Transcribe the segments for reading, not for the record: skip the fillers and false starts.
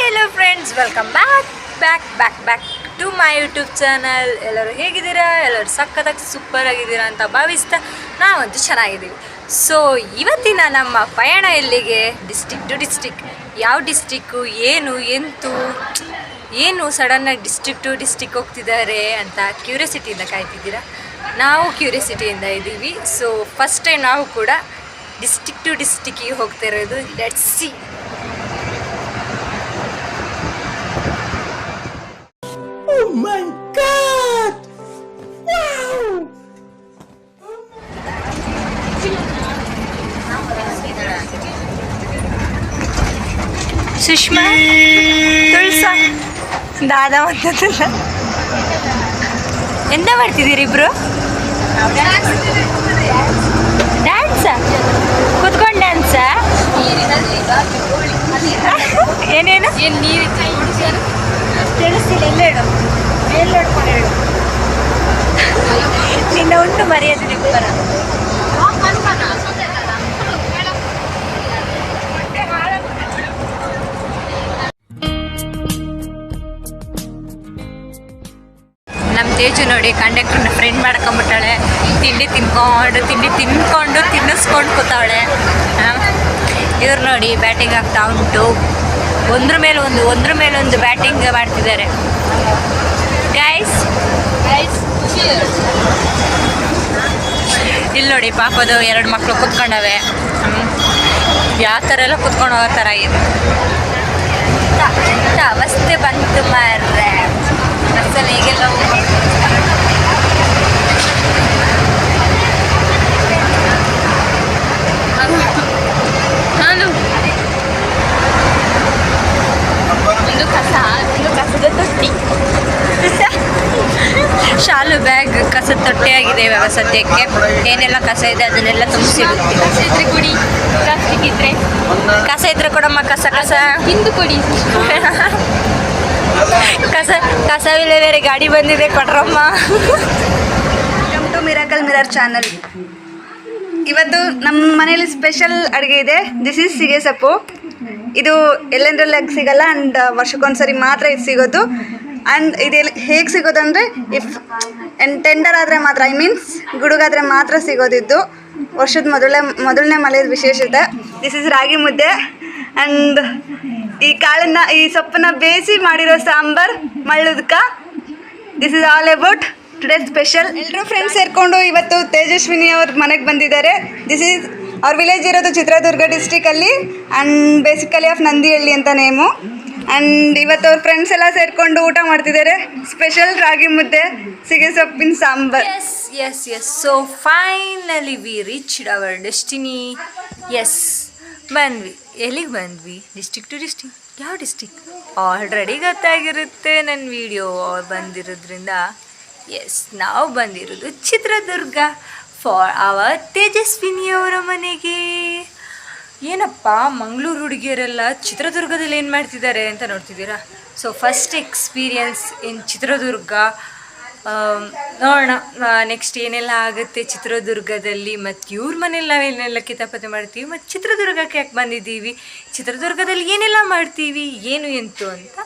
Hello friends, welcome back to my YouTube channel. ಎಲ್ಲರೂ ಹೇಗಿದ್ದೀರಾ? ಎಲ್ಲರೂ ಸಖತ್ತಾಗಿ ಸೂಪರ್ ಆಗಿದ್ದೀರಾ ಅಂತ ಭಾವಿಸ್ತಾ ನಾವಂತೂ ಚೆನ್ನಾಗಿದ್ದೀವಿ. ಸೊ ಇವತ್ತಿನ ನಮ್ಮ ಪಯಣ ಎಲ್ಲಿಗೆ? District to district. ಯಾವ ಡಿಸ್ಟಿಕ್ಕು, ಏನು ಸಡನ್ನಾಗಿ ಡಿಸ್ಟಿಕ್ ಟು ಡಿಸ್ಟಿಕ್ ಹೋಗ್ತಿದ್ದಾರೆ ಅಂತ ಕ್ಯೂರಿಯಾಸಿಟಿಯಿಂದ ಕಾಯ್ತಿದ್ದೀರಾ. ನಾವು ಕ್ಯೂರಿಯಾಸಿಟಿಯಿಂದ ಇದ್ದೀವಿ. ಸೊ ಫಸ್ಟ್ ಟೈಮ್ ನಾವು ಕೂಡ ಡಿಸ್ಟಿಕ್ ಟು ಡಿಸ್ಟಿಕ್ಕಿಗೆ ಹೋಗ್ತಾ ಇರೋದು. Let's see. Oh my God! Wow! Sushma, ತುಳ್ಸ, ದಾದಾ ಅಂತದಲ್ಲ. ಎಂತ ಮಾಡ್ತಿದ್ದೀರಿ ಇಬ್ರು? ಡ್ಯಾನ್ಸ? ಕುತ್ಕೊಂಡು ಡ್ಯಾನ್ಸ? ಏನೇನು ತಿಳಿಸ್ತಿಲ್ಲ. ಎಲ್ಲ ಹೇಳು, ಎಲ್ಲ ನೋಡ್ಕೊಂಡು ಹೇಳು. ನಿನ್ನ ಉಂಟು ಮರ್ಯಾದೆ ನಿಬ್ಬರ. ನಮ್ಮ ತೇಜು ನೋಡಿ ಕಂಡಕ್ಟ್ರನ್ನ ಫ್ರೆಂಡ್ ಮಾಡ್ಕೊಂಬಿಟ್ಟಾಳೆ. ತಿಂಡಿ ತಿನ್ಕೊಂಡು ತಿನ್ನಿಸ್ಕೊಂಡು ಕೂತಾವಳೆ. ಇವ್ರು ನೋಡಿ ಬ್ಯಾಟಿಂಗ್ ಆಗ್ತಾ ಉಂಟು. ಒಂದ್ರ ಮೇಲೊಂದು ಬ್ಯಾಟಿಂಗ್ ಮಾಡ್ತಿದ್ದಾರೆ. ಗೈಸ್ ಇಲ್ಲಿ ನೋಡಿ ಪಾಪದು 2 ಮಕ್ಕಳು ಕೂತ್ಕೊಂಡವೆ. ಯಾವ ಥರ ಎಲ್ಲ ಕೂತ್ಕೊಂಡು ಹೋಗೋ ಥರ ಇದೆ. ಎಂಥ ಅವಸ್ಥೆ ಬಂತು ಮಾರ್ರೆ. ಬಸ್ಸಲ್ಲಿ ಈಗೆಲ್ಲ ಕಸದ ತೊಟ್ಟಿ, ಶಾಲು ಬ್ಯಾಗ್ ಕಸದ ತೊಟ್ಟೆ ಆಗಿದೆ ಇವಾಗ ಸದ್ಯಕ್ಕೆ. ಏನೆಲ್ಲ ಕಸ ಇದೆ ಅದನ್ನೆಲ್ಲ ತುಂಬಿಸಿಡುತ್ತೆ. ಕಸ ಇದ್ರೆ ಕೊಡಿ, ಪ್ಲಾಸ್ಟಿಕ್ ಇದ್ರೆ ಕಸ ಇದ್ರೆ ಕೊಡಮ್ಮ. ಕಸ ಹಿಂದು ಕೊಡಿ. ಕಸವಿಲ್ಲ, ಬೇರೆ ಗಾಡಿ ಬಂದಿದೆ, ಕೊಡ್ರಮ್ಮ. Welcome to miracle mirror channel. ಇವತ್ತು ನಮ್ಮ ಮನೇಲಿ ಸ್ಪೆಷಲ್ ಅಡುಗೆ ಇದೆ. ದಿಸ್ ಈಸ್ ಸಿಗೆ ಸೊಪ್ಪು. ಇದು ಎಲ್ಲೆಂದ್ರಲ್ಲಿ ಸಿಗಲ್ಲ ಆ್ಯಂಡ್ ವರ್ಷಕ್ಕೊಂದ್ಸರಿ ಮಾತ್ರ ಇದು ಸಿಗೋದು. ಆ್ಯಂಡ್ ಇದು ಹೇಗೆ ಸಿಗೋದು ಅಂದರೆ ಟೆಂಡರ್ ಆದರೆ ಮಾತ್ರ, ಗುಡುಗಾದರೆ ಮಾತ್ರ ಸಿಗೋದಿದ್ದು. ವರ್ಷದ ಮೊದಲನೇ ಮಳೆಯ ವಿಶೇಷತೆ. ದಿಸ್ ಇಸ್ ರಾಗಿ ಮುದ್ದೆ ಆ್ಯಂಡ್ ಈ ಸೊಪ್ಪನ್ನ ಬೇಯಿಸಿ ಮಾಡಿರೋ ಸಾಂಬಾರ್ ಮಳ್ಳುದ್ಕ. This is all about today special. ಎಲ್ಲರೂ ಫ್ರೆಂಡ್ಸ್ ಸೇರಿಕೊಂಡು ಇವತ್ತು ತೇಜಸ್ವಿನಿ ಅವ್ರ ಮನೆಗೆ ಬಂದಿದ್ದಾರೆ. ದಿಸ್ ಈಸ್ ಅವ್ರ ವಿಲೇಜ್ ಇರೋದು ಚಿತ್ರದುರ್ಗ ಡಿಸ್ಟಿಕಲ್ಲಿ ಆ್ಯಂಡ್ ಬೇಸಿಕಲಿ ಆಫ್ ನಂದಿಹಳ್ಳಿ ಅಂತ ನೇಮು. ಆ್ಯಂಡ್ ಇವತ್ತು ಅವ್ರ ಫ್ರೆಂಡ್ಸ್ ಎಲ್ಲ ಸೇರಿಕೊಂಡು ಊಟ ಮಾಡ್ತಿದ್ದಾರೆ. ಸ್ಪೆಷಲ್ ರಾಗಿ ಮುದ್ದೆ, ಸಿಗೆ ಸೊಪ್ಪಿನ sambar. Yes so finally we reached our destiny. ಎಲ್ಲಿಗೆ ಬಂದ್ವಿ? District to district. ಯಾವ ಡಿಸ್ಟಿಕ್ ಆಲ್ರೆಡಿ ಗೊತ್ತಾಗಿರುತ್ತೆ ನನ್ನ ವಿಡಿಯೋ ಬಂದಿರೋದ್ರಿಂದ. ನಾವು ಬಂದಿರೋದು ಚಿತ್ರದುರ್ಗ ಫಾರ್ ಅವರ್ ತೇಜಸ್ವಿನಿಯವರ ಮನೆಗೆ. ಏನಪ್ಪ ಮಂಗಳೂರು ಹುಡುಗಿಯರೆಲ್ಲ ಚಿತ್ರದುರ್ಗದಲ್ಲಿ ಏನು ಮಾಡ್ತಿದ್ದಾರೆ ಅಂತ ನೋಡ್ತಿದ್ದೀರಾ. So first experience in Chitradurga. ನೋಡೋಣ ನೆಕ್ಸ್ಟ್ ಏನೆಲ್ಲ ಆಗುತ್ತೆ ಚಿತ್ರದುರ್ಗದಲ್ಲಿ, ಮತ್ತು ಇವ್ರ ಮನೇಲಿ ನಾವೇನೆಲ್ಲ ಕಿತಾಪತಿ ಮಾಡ್ತೀವಿ, ಮತ್ತು ಚಿತ್ರದುರ್ಗಕ್ಕೆ ಯಾಕೆ ಬಂದಿದ್ದೀವಿ, ಚಿತ್ರದುರ್ಗದಲ್ಲಿ ಏನೆಲ್ಲ ಮಾಡ್ತೀವಿ, ಎಂತು ಅಂತ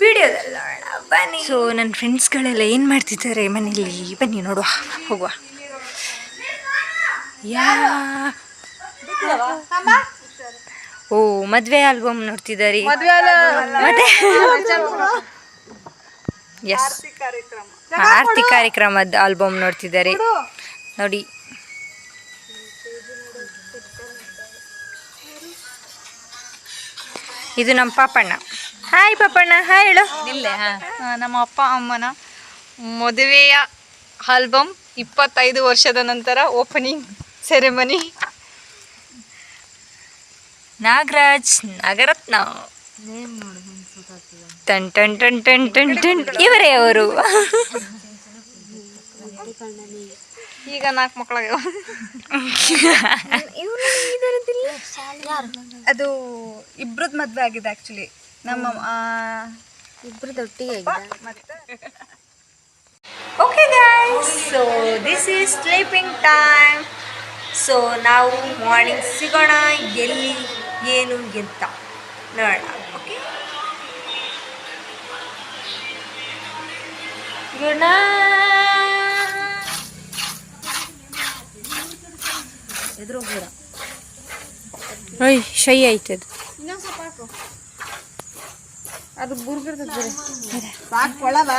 ವಿಡಿಯೋದಲ್ಲಿ ನೋಡೋಣ ಬನ್ನಿ. ಸೊ ನನ್ನ ಫ್ರೆಂಡ್ಸ್ಗಳೆಲ್ಲ ಏನು ಮಾಡ್ತಿದ್ದಾರೆ ಮನೇಲಿ, ಬನ್ನಿ ನೋಡುವ, ಹೋಗುವ. ಓ ಮದುವೆ ಆಲ್ಬಮ್ ನೋಡ್ತಿದ್ದಾರೆ. ಮತ್ತೆ ಆರತಿ ಕಾರ್ಯಕ್ರಮದ ಆಲ್ಬಮ್ ನೋಡ್ತಿದ್ದಾರೆ ನೋಡಿ. ಇದು ನಮ್ಮ ಪಾಪಣ್ಣ. ಹಾಯ್ ಪಾಪಣ್ಣ, ಹಾಯ್ ಹೇಳು. ಇಲ್ಲೇ ನಮ್ಮ ಅಪ್ಪ ಅಮ್ಮನ ಮದುವೆಯ ಆಲ್ಬಮ್ 25 ವರ್ಷದ ನಂತರ opening ceremony. Nagaraj Nagaratna ton ton ton ton ton ton ಇವರೇ ಅವರು. ಈಗ 4 ಮಕ್ಕಳಾಗ್ಯಾವ. ಅದು ಇಬ್ರದ್ದು ಮದುವೆ ಆಗಿದೆ ಆ್ಯಕ್ಚುಲಿ. ನಮ್ಮ ಇಬ್ರದ್ದು ಒಟ್ಟಿಗೆ ಮತ್ತೆ okay guys, so this is sleeping time. So ನಾವು ಮಾರ್ನಿಂಗ್ ಸಿಗೋಣ, ಎಲ್ಲಿ ಏನು ಎಂತ ನೋಡೋಣ. Okay good night. ಎದುರು ಹೋಗ್ಬೇಡ. ಓಯ್ ಶೈ ಆಯ್ತದ. ಇನ್ನೊಂದು ಸ್ವಲ್ಪ ಹಾಕು. ಅದು ಬುರ್ಗಿರ್ತದೆ ಬೇರೆ. ಸಾಕೊಳವ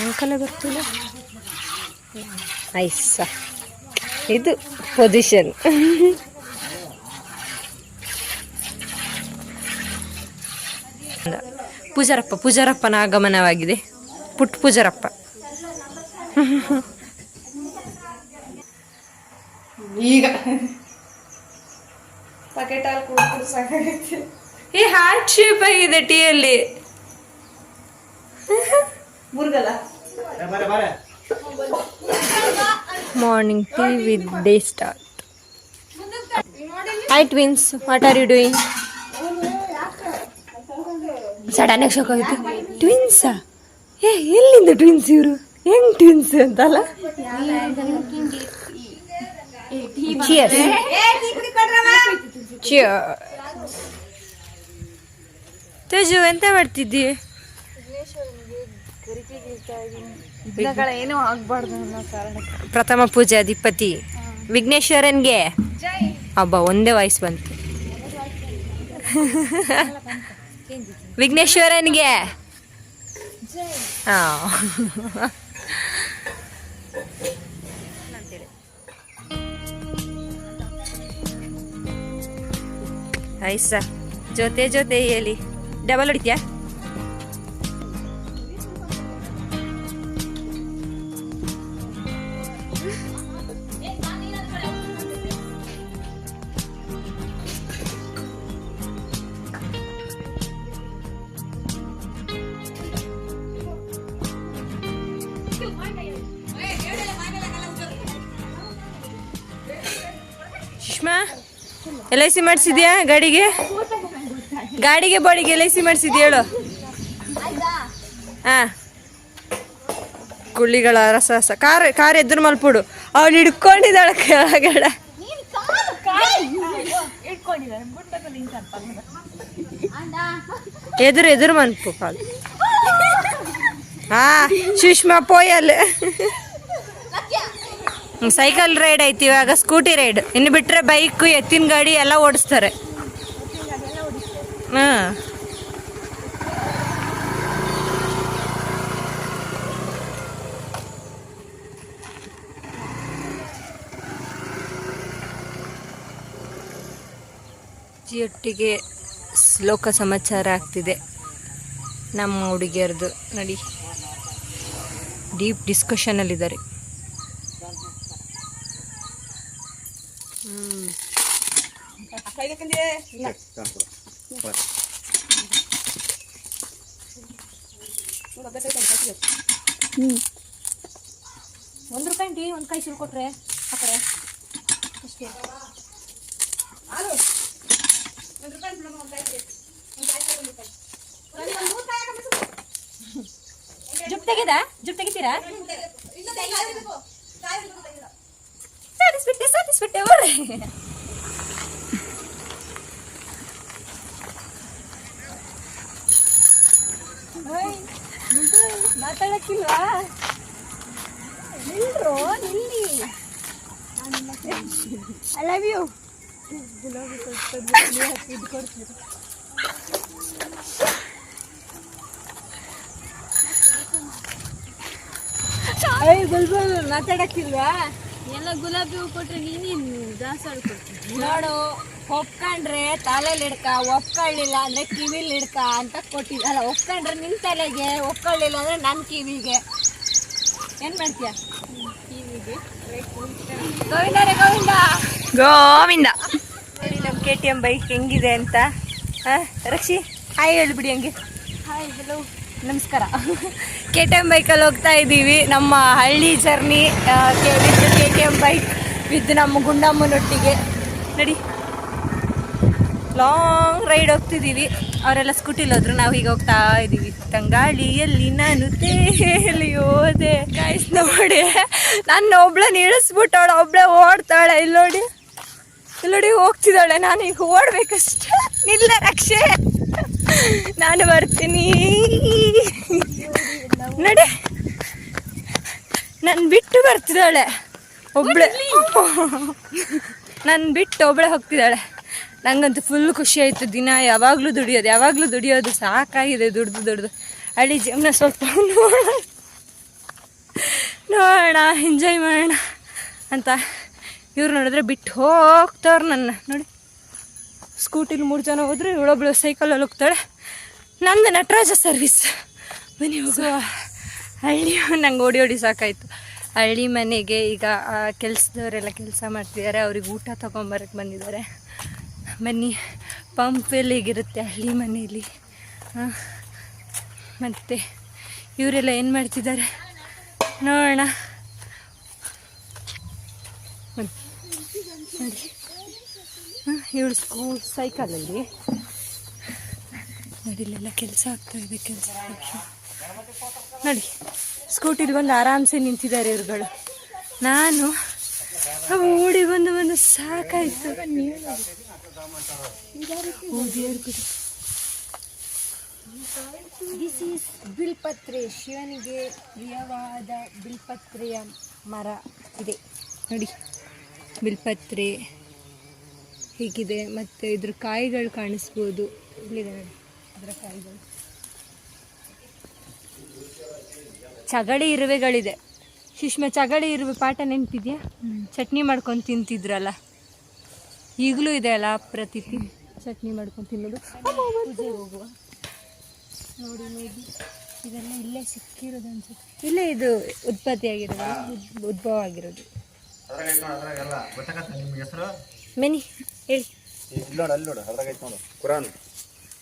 ಅಂಕಲ ಬರ್ತಿಲ್ಲ. ಐಸ ಇದು ಪೊಸಿಷನ್. ಪೂಜಾರಪ್ಪನ ಆಗಮನವಾಗಿದೆ. ಪುಟ್ ಪೂಜಾರಪ್ಪ. ಈಗ ಪ್ಯಾಕೆಟ್ ಹಾಲು ಕುಡಿದು ಸಾಕಾಗೈತೆ. ಈ ಹಾರ್ಟ್ ಶೇಪ್ ಆಗಿದೆ ಟೀಯಲ್ಲಿ. ಮುರುಗಲ್ಲ morning tea with day start. Hi twins, what are you doing? Sudden ಆಗಿ ಶಾಕ್ ಆಗುತ್ತೆ. ಟ್ವಿನ್ಸಾ? ಎಲ್ಲಿಂದ ಟ್ವಿನ್ಸ್ ಇವರು? ಹೆಂಗ್ ಟ್ವಿನ್ಸ್ ಅಂತಲ್ಲ. ಚಿಯರ್ಸ್. ಚಿಯರ್ಸ್. ತೇಜು ಎಂತ ಮಾಡ್ತಿದ್ದಿ? ಏನೂ ಆಗ್ಬಾರ್ದು ಅನ್ನೋ ಕಾರಣಕ್ಕೆ ಪ್ರಥಮ ಪೂಜೆ ಅಧಿಪತಿ ವಿಘ್ನೇಶ್ವರನ್ಗೆ ಹಬ್ಬ ಒಂದೇ ವಾಯ್ಸ್ ಬಂತು. ವಿಘ್ನೇಶ್ವರನ್ಗೆ ಐಸ ಜೊತೆ ಜೊತೆ ಹೇಳಿ. ಡಬಲ್ ಹೊಡಿತ್ಯಾ? ಸುಷ್ಮಾ LIC ಮಾಡಿಸಿದ್ಯಾ? ಗಾಡಿಗೆ ಬಾಡಿಗೆ LIC ಮಾಡಿಸಿದ್ಯಾ ಹೇಳು. ಹಾ, ಗುಳ್ಳಿಗಳ ರಸ ಕಾರ್ ಎದುರು ಮಲ್ಪುಡು. ಅವಳು ಹಿಡ್ಕೊಂಡಿದ್ದಾಳೆ ಕೆಳಗಡೆ. ಎದುರು ಮನ್ಪು ಕಾಲು. ಹಾ ಸುಷ್ಮಾ ಪೋಯಲ್. ಸೈಕಲ್ ರೈಡ್ ಐತಿ ಇವಾಗ, ಸ್ಕೂಟಿ ರೈಡ್. ಇನ್ನು ಬಿಟ್ರೆ ಬೈಕ್, ಎತ್ತಿನ ಗಾಡಿ ಎಲ್ಲ ಓಡಿಸ್ತಾರೆ. ಒಟ್ಟಿಗೆ ಲೋಕ ಸಮಾಚಾರ ಆಗ್ತಿದೆ ನಮ್ಮ ಹುಡುಗಿಯರ್ದು. ನೋಡಿ, ಡೀಪ್ ಡಿಸ್ಕಷನಲ್ಲಿದ್ದಾರೆ. ₹1 ಒಂದು ಕಾಯಿ ಸುಲ್ ಕೊಟ್ರೆ ಆ ಕಡೆ ಅಷ್ಟೇ. ಜುಟ್ ತೆಗಿತೀರಾ? ಸಾಧಿಸ್ಬಿಟ್ಟೆ ಬರ್ರಿ. ಮಾತಾಡಕ್ಕಿಲ್ವಾ? ನಿಲ್ರು, ನಿಲ್ಲಿ. I love you. ಮಾತಾಡಕ್ಕಿಲ್ವಾ? ಎಲ್ಲ ಗುಲಾಬಿ ಹೂ ಕೊಟ್ರೆ ನೀನೇನು ದಾಸವಾಳ ಕೊಡ್ತೀನಿ ನೋಡು. ಒಪ್ಕೊಂಡ್ರೆ ತಲೆಯಲ್ಲಿ ಹಿಡ್ಕ, ಒಪ್ಕೊಳ್ಳಿಲ್ಲ ಅಂದ್ರೆ ಕಿವಿಲಿ ಹಿಡ್ಕ ಅಂತ ಕೊಟ್ಟಿದ್ದ. ಅಲ್ಲ, ಒಪ್ಕೊಂಡ್ರೆ ನಿನ್ ತಲೆಗೆ, ಒಪ್ಕೊಳ್ಳಿಲ್ಲ ಅಂದ್ರೆ ನನ್ನ ಕಿವಿಗೆ. ಏನ್ ಮಾಡ್ತೀಯ? ಕಿವಿಗೆ ಗೋವಿಂದರೇ ಗೋವಿಂದ ಗೋವಿಂದ. ನೋಡಿ ನಮ್ಮ KTM ಬೈಕ್ ಹೆಂಗಿದೆ ಅಂತ. ರಕ್ಷಿ ಹಾಯ್ ಹೇಳ್ಬಿಡಿ ಹಂಗೆ. ಹಾಯ್, ಹಲೋ, ನಮಸ್ಕಾರ. KTM ಬೈಕಲ್ಲಿ ಹೋಗ್ತಾ ಇದ್ದೀವಿ. ನಮ್ಮ ಹಳ್ಳಿ ಜರ್ನಿ KTM ಬೈಕ್ ವಿತ್ ನಮ್ಮ ಗುಂಡಮ್ಮನೊಟ್ಟಿಗೆ. ನೋಡಿ, ಲಾಂಗ್ ರೈಡ್ ಹೋಗ್ತಿದ್ದೀವಿ. ಅವರೆಲ್ಲ ಸ್ಕೂಟಿಲಿ ಹೋದ್ರು, ನಾವು ಈಗ ಹೋಗ್ತಾ ಇದ್ದೀವಿ. ತಂಗಾಳಿಯಲ್ಲಿ ನಾನು ತೇಲಿ ಹೋದೆ. ಗಾಯ್ಸ್ ನೋಡಿ, ನನ್ನ ಒಬ್ಳನ್ನ ಇಳಿಸ್ಬಿಟ್ಟು ಅವಳು ಒಬ್ಳೆ ಓಡ್ತಾಳೆ. ಇಲ್ಲಿ ನೋಡಿ ಹೋಗ್ತಿದ್ದಾಳೆ. ನಾನು ಈಗ ಓಡ್ಬೇಕಷ್ಟೆ. ನಿಲ್ಲ ರಕ್ಷೆ. ನಾನು ಬರ್ತೀನಿ ನಡೆ. ನನ್ನ ಬಿಟ್ಟು ಬರ್ತಿದ್ದಾಳೆ ಒಬ್ಳೆ, ನನ್ನ ಬಿಟ್ಟು ಒಬ್ಳೆ ಹೋಗ್ತಿದ್ದಾಳೆ. ನಂಗಂತೂ ಫುಲ್ ಖುಷಿ ಆಯಿತು. ದಿನ ಯಾವಾಗಲೂ ದುಡಿಯೋದು ಸಾಕಾಗಿದೆ. ದುಡ್ದು ಹಳ್ಳಿ ಜೀವನ ಸ್ವಲ್ಪ ನೋಡೋಣ ಎಂಜಾಯ್ ಮಾಡೋಣ ಅಂತ. ಇವ್ರು ನೋಡಿದ್ರೆ ಬಿಟ್ಟು ಹೋಗ್ತವ್ರು ನನ್ನ. ನೋಡಿ ಸ್ಕೂಟಿಲಿ 3 ಜನ ಹೋದ್ರೆ ಇವಳೊಬ್ಳು ಸೈಕಲಲ್ಲಿ ಹೋಗ್ತಾಳೆ. ನಂದು ನಟರಾಜ ಸರ್ವಿಸ್. ಮನೆ ಹೋಗುವ ಹಳ್ಳಿ ನಂಗೆ ಓಡಿ ಸಾಕಾಯಿತು. ಹಳ್ಳಿ ಮನೆಗೆ ಈಗ ಕೆಲಸದವರೆಲ್ಲ ಕೆಲಸ ಮಾಡ್ತಿದ್ದಾರೆ. ಅವ್ರಿಗೆ ಊಟ ತೊಗೊಂಬರಕ್ಕೆ ಬಂದಿದ್ದಾರೆ. ಬನ್ನಿ, ಪಂಪಲ್ಲಿ ಹೇಗಿರುತ್ತೆ ಹಳ್ಳಿ ಮನೆಯಲ್ಲಿ. ಮತ್ತು ಇವರೆಲ್ಲ ಏನು ಮಾಡ್ತಿದ್ದಾರೆ ನೋಡೋಣ. ನೋಡಿ ಇವಳು ಸೈಕಲಲ್ಲಿ ನೋಡಿ ಇಲ್ಲೆಲ್ಲ ಕೆಲಸ ಆಗ್ತಾಯಿದೆ. ಕೆಲಸ ನೋಡಿ ಸ್ಕೂಟಿಲಿ ಬಂದು ಆರಾಮ್ಸೆ ನಿಂತಿದ್ದಾರೆ ಇವ್ರುಗಳು. ನಾನು ಓಡಿ ಬಂದು ಸಾಕಾಯಿತು. This is ಬಿಲ್ಪತ್ರೆ. ಶಿವನಿಗೆ ಪ್ರಿಯವಾದ ಬಿಲ್ಪತ್ರೆಯ ಮರ ಇದೆ ನೋಡಿ. ಬಿಲ್ಪತ್ರೆ ಹೀಗಿದೆ. ಮತ್ತು ಇದ್ರ ಕಾಯಿಗಳು ಕಾಣಿಸ್ಬೋದು. ಇಲ್ಲಿದೆ ನೋಡಿ ಅದರ ಕಾಯಿಗಳು. ಚಗಳಿ ಇರುವೆಗಳಿದೆ. ಸುಷ್ಮಾ, ಚಗಳಿ ಇರುವೆ ಪಾಠ ನೆನಪಿದೆಯಾ? ಚಟ್ನಿ ಮಾಡ್ಕೊಂಡು ತಿಂತಿದ್ರಲ್ಲ, ಈಗಲೂ ಇದೆ ಅಲ್ಲ ಪ್ರತಿತಿ ಚಟ್ನಿ ಮಾಡ್ಕೊಂಡು ತಿನ್ನೋದು. ಪೂಜೆಗೆ ಹೋಗುವ ನೋಡಿ ಮೇಬಿ ಇದೆಲ್ಲ ಇಲ್ಲೇ ಸಿಕ್ಕಿರೋದು ಅನ್ಸುತ್ತೆ. ಇಲ್ಲೇ ಇದು ಉತ್ಪತ್ತಿ ಆಗಿರೋದು, ಉದ್ಭವ ಆಗಿರೋದು. ಮೆನಿ ಹೇಳಿ.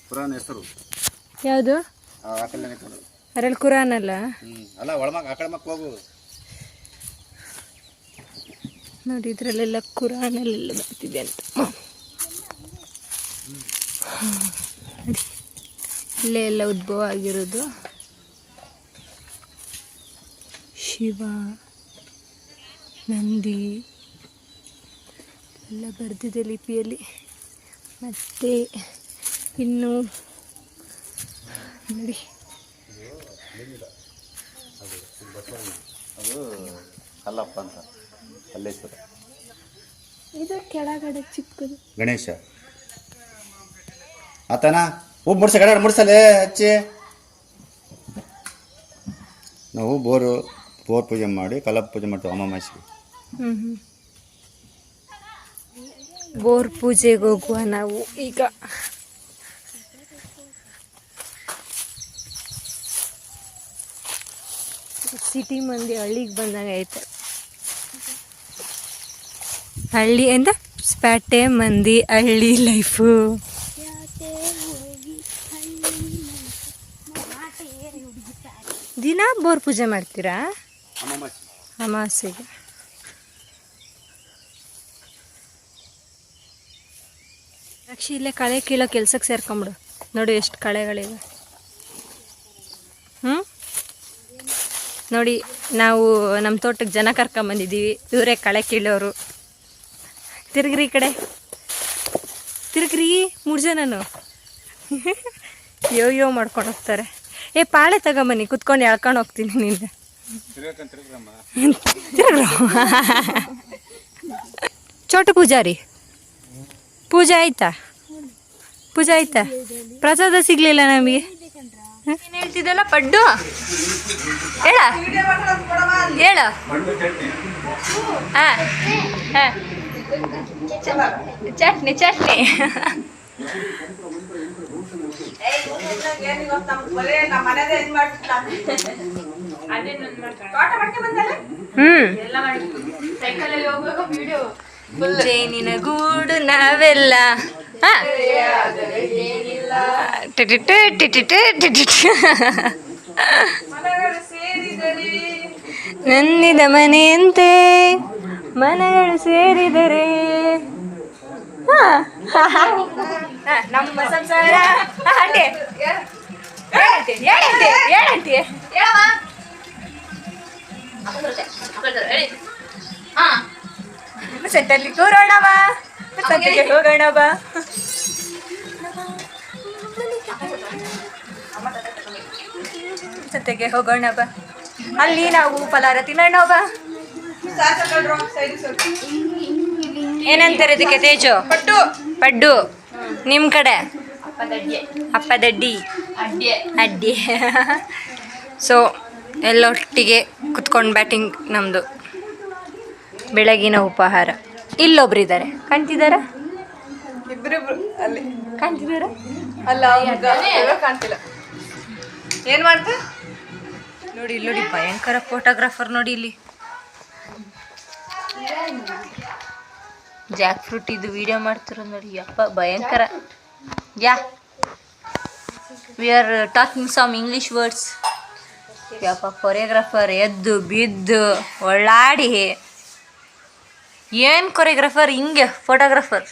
ಕುರಾನ್ ಹೆಸರು ಯಾವುದು? ಅರಲ್ಲಿ ಕುರಾನ್ ಅಲ್ಲ ನೋಡಿ. ಇದರಲ್ಲೆಲ್ಲ ಕುರಾನಲ್ಲೆಲ್ಲ ಬರ್ತಿದೆ ಅಂತ ನೋಡಿ. ಇಲ್ಲೇ ಎಲ್ಲ ಉದ್ಭವ ಆಗಿರೋದು. ಶಿವ, ನಂದಿ ಎಲ್ಲ ಬರೆದಿದೆ ಲಿಪಿಯಲ್ಲಿ. ಮತ್ತು ಇನ್ನು ನೋಡಿ ಕಲ್ಲಪ್ಪ ಅಂತ ಕಲ್ಲೇಶ್ವರ. ಇದು ಕೆಳಗಡೆ ಚಿಕ್ಕದು ಗಣೇಶ ಆತನಾ. ಹೂ ಮುಡ್ಸ ಗಡ ಮುಡ್ಸಲೇ ಹಚ್ಚಿ. ನಾವು ಬೋರ್ ಪೂಜೆ ಮಾಡಿ ಕಲ್ಲಪ್ಪ ಪೂಜೆ ಮಾಡ್ತೀವಿ ಅಮಾವಾಸ್ಯೆಗೆ. ಬೋರ್ ಪೂಜೆಗೆ ಹೋಗುವ ನಾವು ಈಗ. ಸಿಟಿ ಮಂದಿ ಹಳ್ಳಿಗೆ ಬಂದಂಗೆ ಐತೆ. ಹಳ್ಳಿ ಎಂದ ಸ್ಪ್ಯಾಟೆ ಮಂದಿ ಹಳ್ಳಿ ಲೈಫು. ದಿನ ಬೋರ್ ಪೂಜೆ ಮಾಡ್ತೀರಾ ಅಮಾವಾಸ್ಯೆಗೆ? ರಕ್ಷಿ ಇಲ್ಲೇ ಕಳೆ ಕೀಳೋ ಕೆಲ್ಸಕ್ಕೆ ಸೇರ್ಕೊಂಬಿಡು. ನೋಡಿ ಎಷ್ಟು ಕಳೆಗಳಿವೆ. ನೋಡಿ ನಾವು ನಮ್ಮ ತೋಟಕ್ಕೆ ಜನ ಕರ್ಕೊಂಬಂದಿದ್ದೀವಿ. ಇವರೇ ಕಳೆ ಕೀಳೋರು. ತಿರುಗ್ರಿ ಈ ಕಡೆ, ತಿರುಗ್ರಿ 3 ಜನನು ಯೋ ಮಾಡ್ಕೊಂಡು ಹೋಗ್ತಾರೆ. ಪಾಳೆ ತಗೊಂಬನ್ನಿ, ಕುತ್ಕೊಂಡು ಎಳ್ಕೊಂಡು ಹೋಗ್ತೀನಿ ನಿಂಗೆ. ಚೋಟು ಪೂಜಾರಿ, ಪೂಜೆ ಆಯ್ತಾ? ಪ್ರಸಾದ ಸಿಗ್ಲಿಲ್ಲ ನಮಗೆ. ಏನು ಹೇಳ್ತಿದ್ದಲ್ಲ ಪಡ್ಡು? ಹೇಳ ಹಾಂ ಚಟ್ನಿ ಜೇನಿನ ಗೂಡು ನಾವೆಲ್ಲ ನನ್ನಿದ ಮನೆಯಂತೆ ಮನಗಳು ಸೇರಿದರೆ ನಮ್ಮ ಸಂಸಾರ. ಸೆಂಟರ್ಲಿ ಕೂರೋಣ ಬಾ, ಹೋಗೋಣ ಬಾ. ಜೊತೆಗೆ ಹೋಗೋಣ ಬಾ. ಅಲ್ಲಿ ನಾವು ಫಲಾರ ತಿನ್ನೋಣ ಬಾ. ಏನಂತಾರೆ ಇದಕ್ಕೆ ತೇಜು? ಪಡ್ಡು. ನಿಮ್ಮ ಕಡೆ ಅಪ್ಪದಡ್ಡಿ ಅಡ್ಡಿ. ಸೊ ಎಲ್ಲೊಟ್ಟಿಗೆ ಕುತ್ಕೊಂಡು ಬ್ಯಾಟಿಂಗ್ ನಮ್ಮದು ಬೆಳಗಿನ ಉಪಹಾರ. ಇಲ್ಲೊಬ್ರಿದ್ದಾರೆ, ಕಾಣ್ತಿದ್ದಾರ? ಅಲ್ಲಿ ಕಾಣ್ತಿದ್ದಾರ? ಅಲ್ಲ ಕಾಣ್ತಿಲ್ಲ. ಏನ್ ಮಾಡ್ತಾ ನೋಡಿ ಇಲ್ಲಿ ನೋಡಿ, ಭಯಂಕರ ಫೋಟೋಗ್ರಾಫರ್ ನೋಡಿ ಇಲ್ಲಿ. ಜಾಕ್ ಫ್ರೂಟ್ ಇದು ವಿಡಿಯೋ ಮಾಡ್ತಿರೋದು ನೋಡಿ. ಯಪ್ಪ ಭಯಂಕರ. Yeah we are talking some English words. ಯಪ್ಪ ಕೊರಿಯೋಗ್ರಾಫರ್ ಎದ್ದು ಬಿದ್ದು ಒಳ್ಳಾಡಿ. ಏನು ಕೊರಿಯೋಗ್ರಾಫರ್, ಹಿಂಗೆ photographer.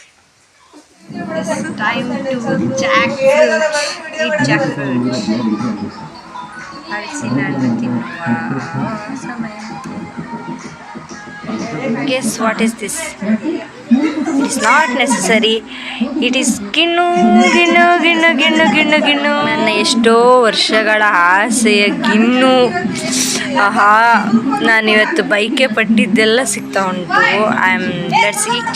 Time to jackfruit. ಹಲಸಿನ ಹಣ್ಣು ತಿನ್ನುವ ಸಮಯ. Guess what is this? It is not necessary. It is ಗಿಣ್ಣು. ನನ್ನ ಎಷ್ಟೋ ವರ್ಷಗಳ ಆಸೆಯ ಗಿಣ್ಣು. ಆಹಾ, ನಾನಿವತ್ತು ಬೈಕೆ ಪಟ್ಟಿದ್ದೆಲ್ಲ ಸಿಗ್ತಾ ಉಂಟು. Let's eat.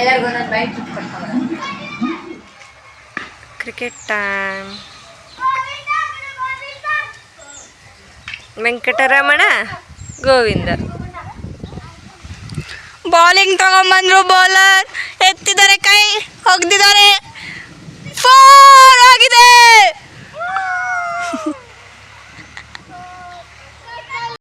ಎಲ್ಲರಿಗೂ ಒಂದೊಂದು bite cricket time. Venkataramana Govinda bowling ತಗೊಂಬಂದ್ರು. ಬೌಲರ್ ಎತ್ತಿದ್ದಾರೆ, ಕೈ ಹೋಗ್ದಿದ್ದಾರೆ. 4 ಆಗಿದೆ.